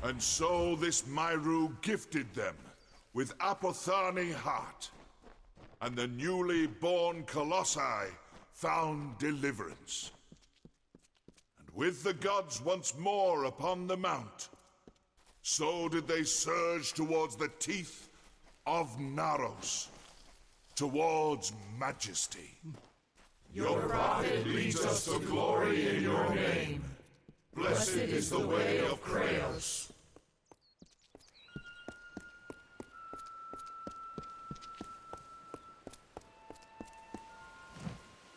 And so this Myru gifted them with Apothani heart, and the newly born Colossi found deliverance. And with the gods once more upon the mount, so did they surge towards the teeth of Naros, towards majesty. Your prophet leads us to glory in your name. Blessed is the way of Kraos.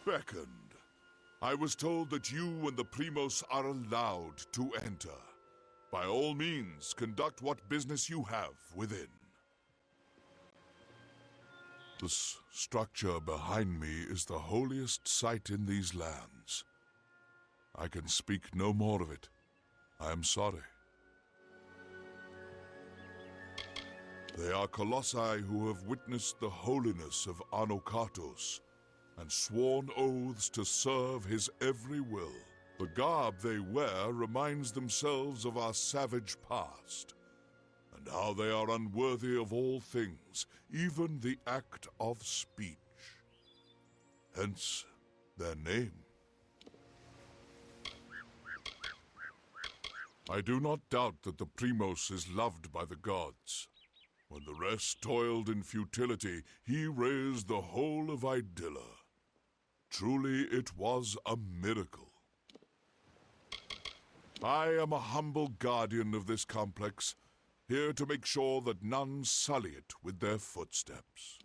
Beckoned. I was told that you and the Primos are allowed to enter. By all means, conduct what business you have within. The structure behind me is the holiest site in these lands. I can speak no more of it. I am sorry. They are Colossi who have witnessed the holiness of Anokatos and sworn oaths to serve his every will. The garb they wear reminds themselves of our savage past, and how they are unworthy of all things, even the act of speech. Hence, their name. I do not doubt that the Primos is loved by the gods. When the rest toiled in futility, he raised the whole of Idylla. Truly, it was a miracle. I am a humble guardian of this complex, here to make sure that none sully it with their footsteps.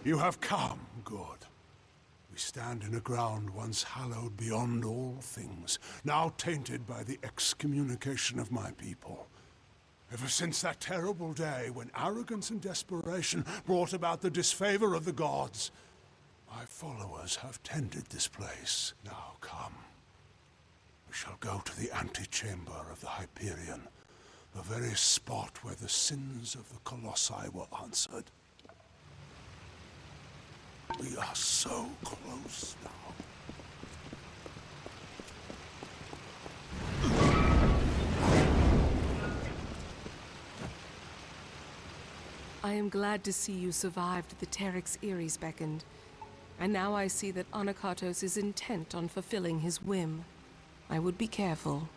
You have come, good. We stand in a ground once hallowed beyond all things, now tainted by the excommunication of my people. Ever since that terrible day when arrogance and desperation brought about the disfavor of the gods, my followers have tended this place. Now come. We shall go to the antechamber of the Hyperion, the very spot where the sins of the Colossi were answered. We are so close now. I am glad to see you survived the Terex Eries beckoned. And now I see that Anakatos is intent on fulfilling his whim. I would be careful.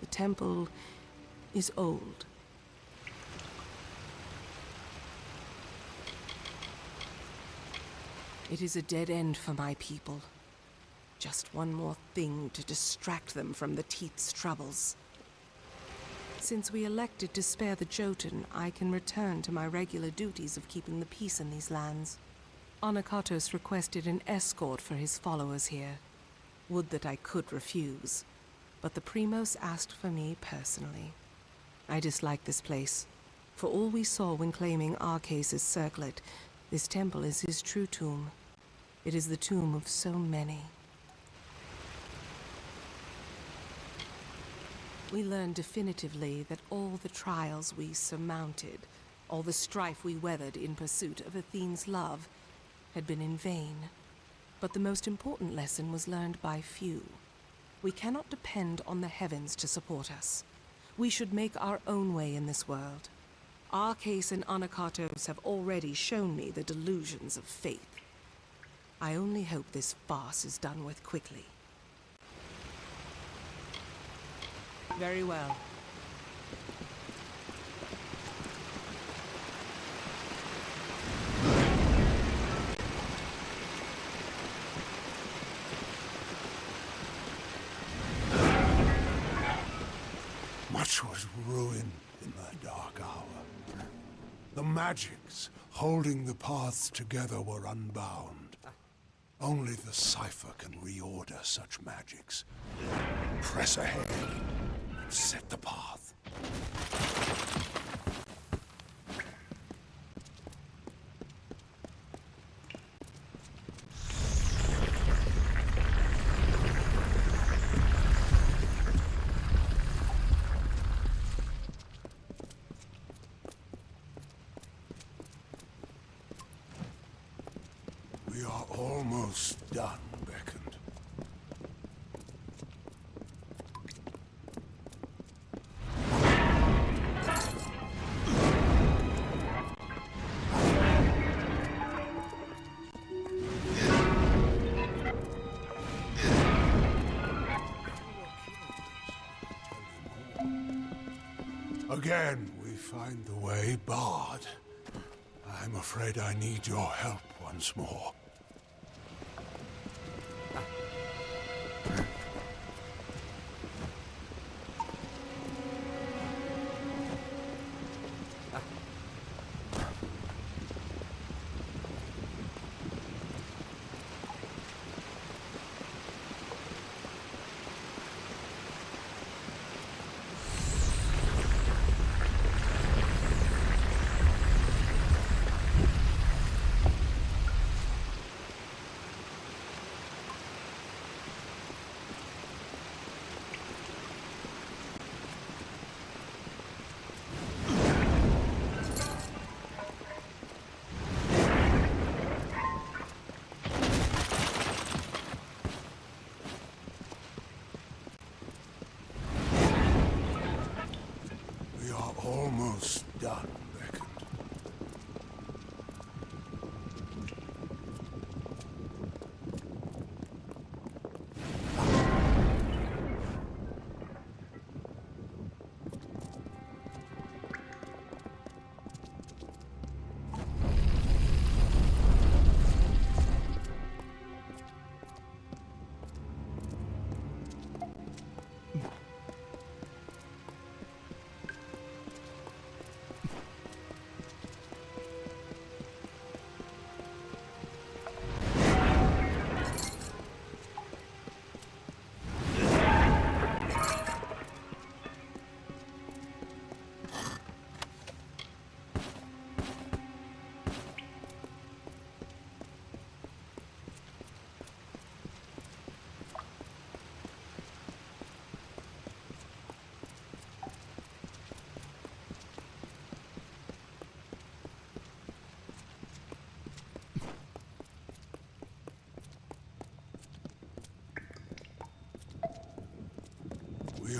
The temple is old. It is a dead end for my people. Just one more thing to distract them from the Teeth's troubles. Since we elected to spare the Jotun, I can return to my regular duties of keeping the peace in these lands. Anakatos requested an escort for his followers here. Would that I could refuse, but the Primos asked for me personally. I dislike this place. For all we saw when claiming Arcas's circlet, this temple is his true tomb. It is the tomb of so many. We learned definitively that all the trials we surmounted, all the strife we weathered in pursuit of Athene's love, had been in vain. But the most important lesson was learned by few. We cannot depend on the heavens to support us. We should make our own way in this world. Arcas and Anakatos have already shown me the delusions of faith. I only hope this farce is done with quickly. Very well. Much was ruined in that dark hour. The magics holding the paths together were unbound. Only the cipher can reorder such magics. Press ahead and set the path. We are almost done, Beckoned. Again, we find the way barred. I'm afraid I need your help once more. Almost done, Beckoned.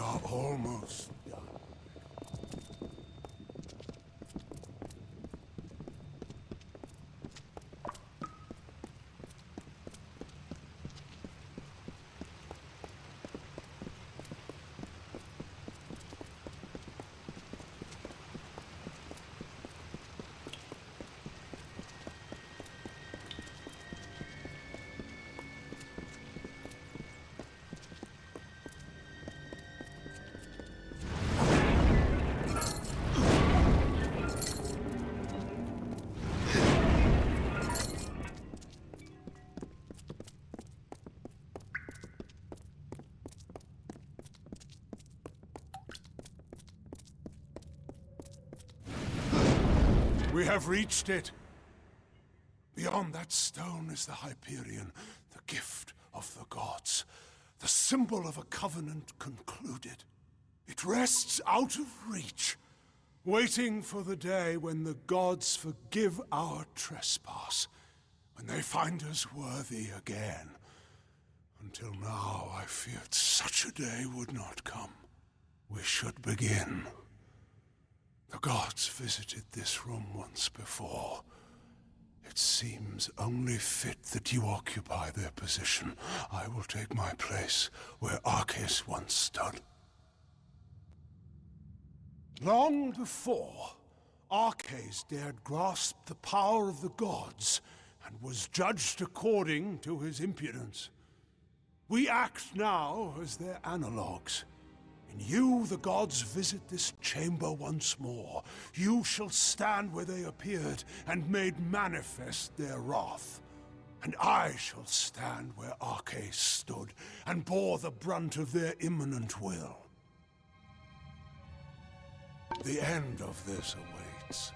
are almost done. We have reached it. Beyond that stone is the Hyperion, the gift of the gods, the symbol of a covenant concluded. It rests out of reach, waiting for the day when the gods forgive our trespass, when they find us worthy again. Until now, I feared such a day would not come. We should begin. The gods visited this room once before. It seems only fit that you occupy their position. I will take my place where Arceus once stood. Long before, Arceus dared grasp the power of the gods and was judged according to his impudence. We act now as their analogues. In you, the gods visit this chamber once more. You shall stand where they appeared and made manifest their wrath. And I shall stand where Arceus stood and bore the brunt of their imminent will. The end of this awaits.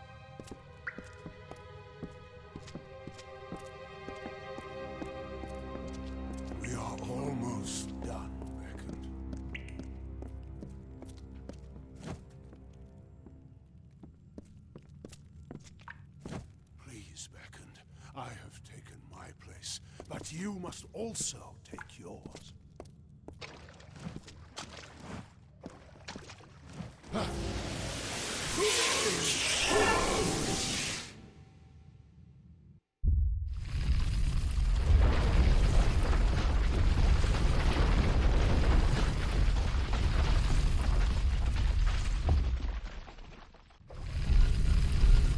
We are almost done. I have taken my place, but you must also take yours.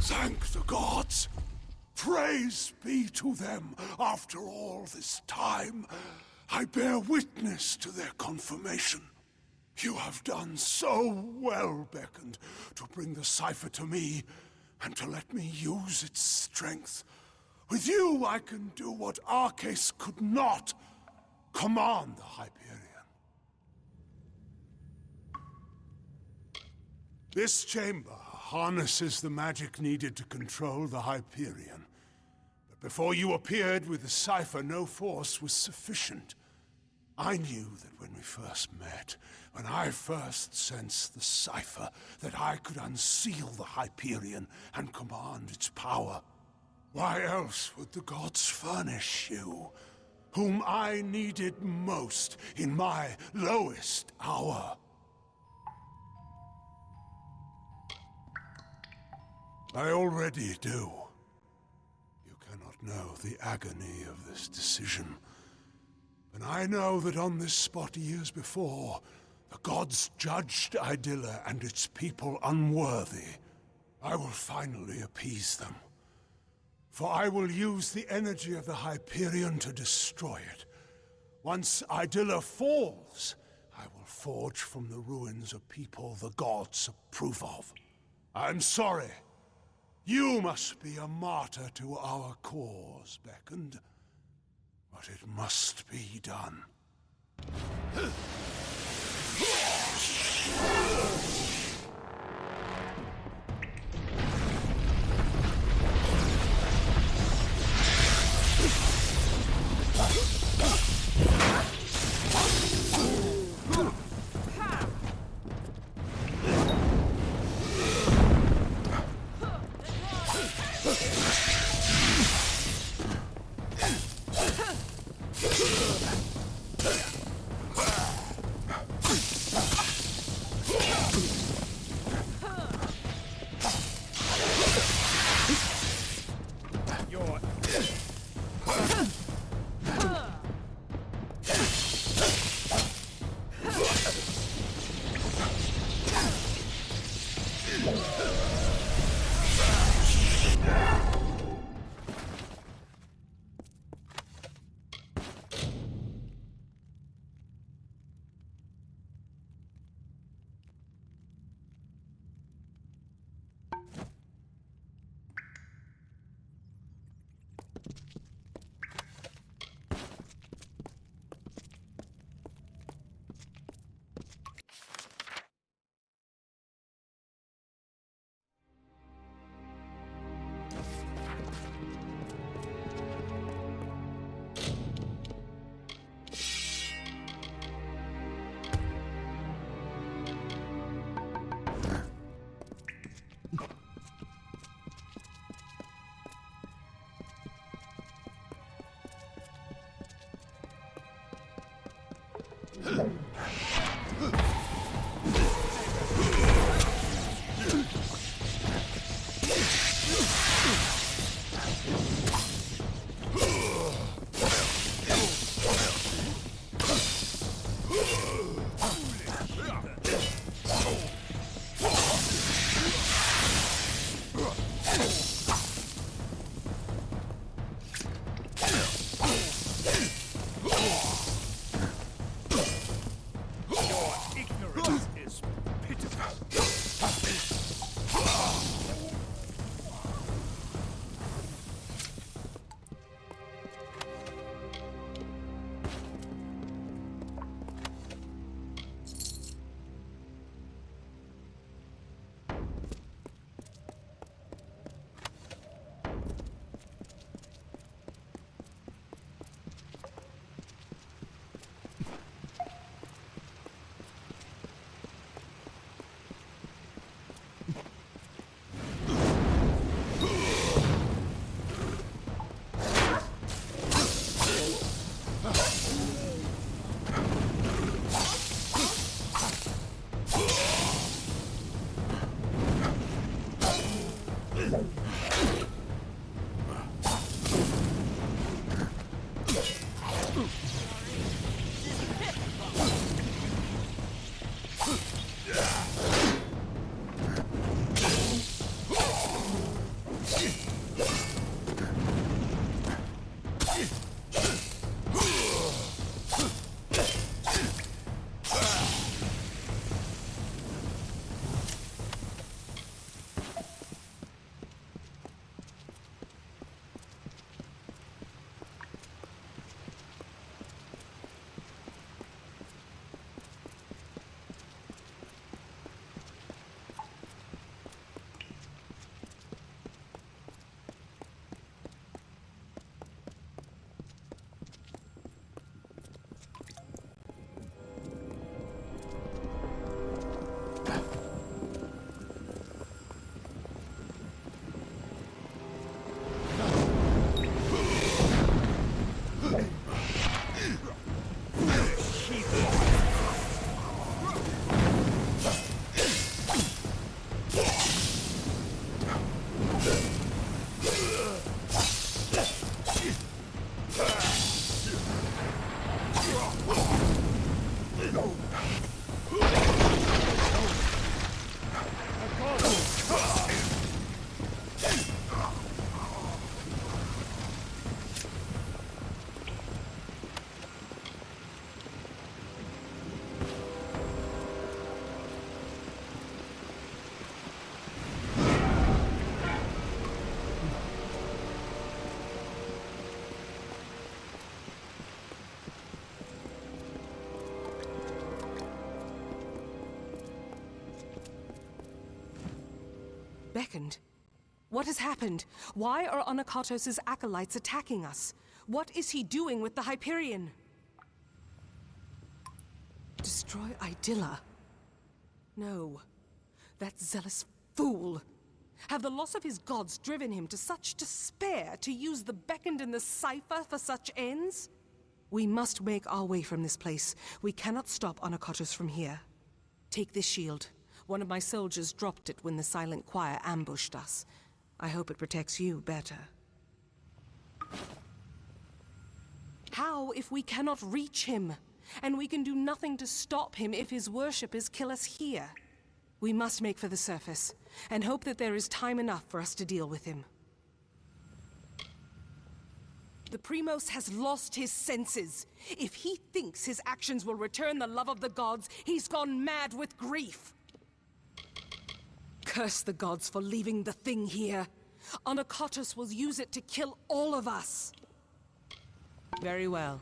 Thank the gods! Praise be to them. After all this time, I bear witness to their confirmation. You have done so well, Beckoned, to bring the cipher to me and to let me use its strength. With you, I can do what Arceus could not. Command the Hyperion. This chamber harnesses the magic needed to control the Hyperion. But before you appeared with the cipher, no force was sufficient. I knew that when we first met, when I first sensed the cipher, that I could unseal the Hyperion and command its power. Why else would the gods furnish you, whom I needed most in my lowest hour? I already do. You cannot know the agony of this decision. But I know that on this spot years before, the gods judged Idylla and its people unworthy. I will finally appease them. For I will use the energy of the Hyperion to destroy it. Once Idylla falls, I will forge from the ruins a people the gods approve of. I'm sorry. You must be a martyr to our cause, Beckoned. But it must be done. Beckoned? What has happened? Why are Onakatos' acolytes attacking us? What is he doing with the Hyperion? Destroy Idylla? No. That zealous fool! Have the loss of his gods driven him to such despair to use the Beckoned and the Cipher for such ends? We must make our way from this place. We cannot stop Onakatos from here. Take this shield. One of my soldiers dropped it when the Silent Choir ambushed us. I hope it protects you better. How if we cannot reach him? And we can do nothing to stop him if his worshippers kill us here? We must make for the surface, and hope that there is time enough for us to deal with him. The Primos has lost his senses. If he thinks his actions will return the love of the gods, he's gone mad with grief. Curse the gods for leaving the thing here. Anakatos will use it to kill all of us. Very well.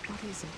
What is it?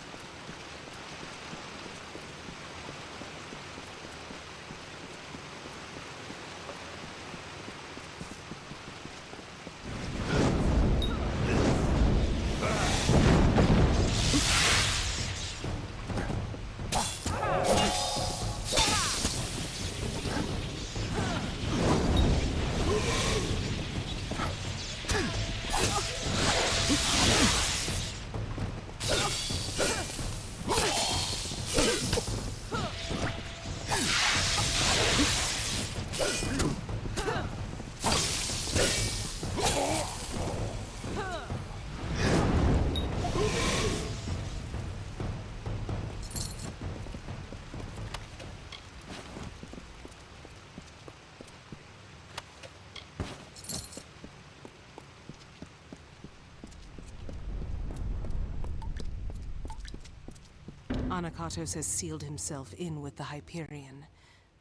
Anakatos has sealed himself in with the Hyperion,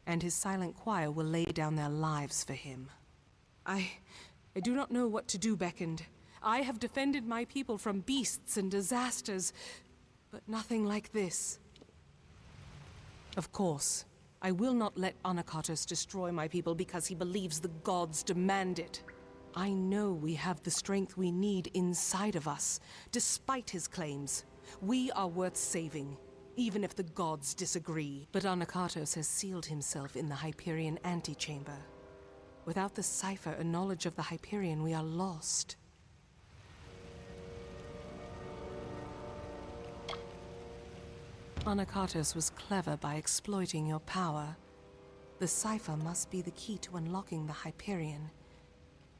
and his silent choir will lay down their lives for him. I do not know what to do, Beckoned. I have defended my people from beasts and disasters, but nothing like this. Of course, I will not let Anakatos destroy my people because he believes the gods demand it. I know we have the strength we need inside of us, despite his claims. We are worth saving, even if the gods disagree. But Anakatos has sealed himself in the Hyperion antechamber. Without the cipher and knowledge of the Hyperion, we are lost. Anakatos was clever by exploiting your power. The cipher must be the key to unlocking the Hyperion,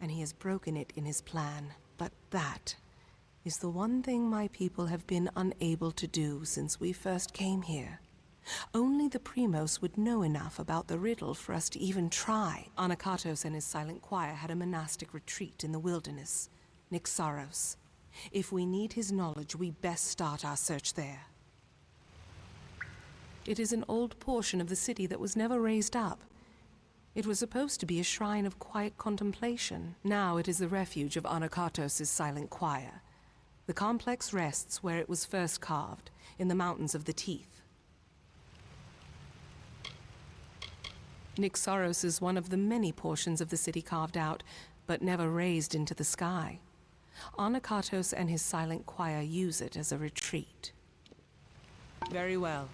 and he has broken it in his plan. But that is the one thing my people have been unable to do since we first came here. Only the Primos would know enough about the riddle for us to even try. Anakatos and his silent choir had a monastic retreat in the wilderness, Naros. If we need his knowledge, we best start our search there. It is an old portion of the city that was never raised up. It was supposed to be a shrine of quiet contemplation. Now it is the refuge of Anakatos' silent choir. The complex rests where it was first carved, in the Mountains of the Teeth. Naros is one of the many portions of the city carved out, but never raised into the sky. Anakatos and his silent choir use it as a retreat. Very well.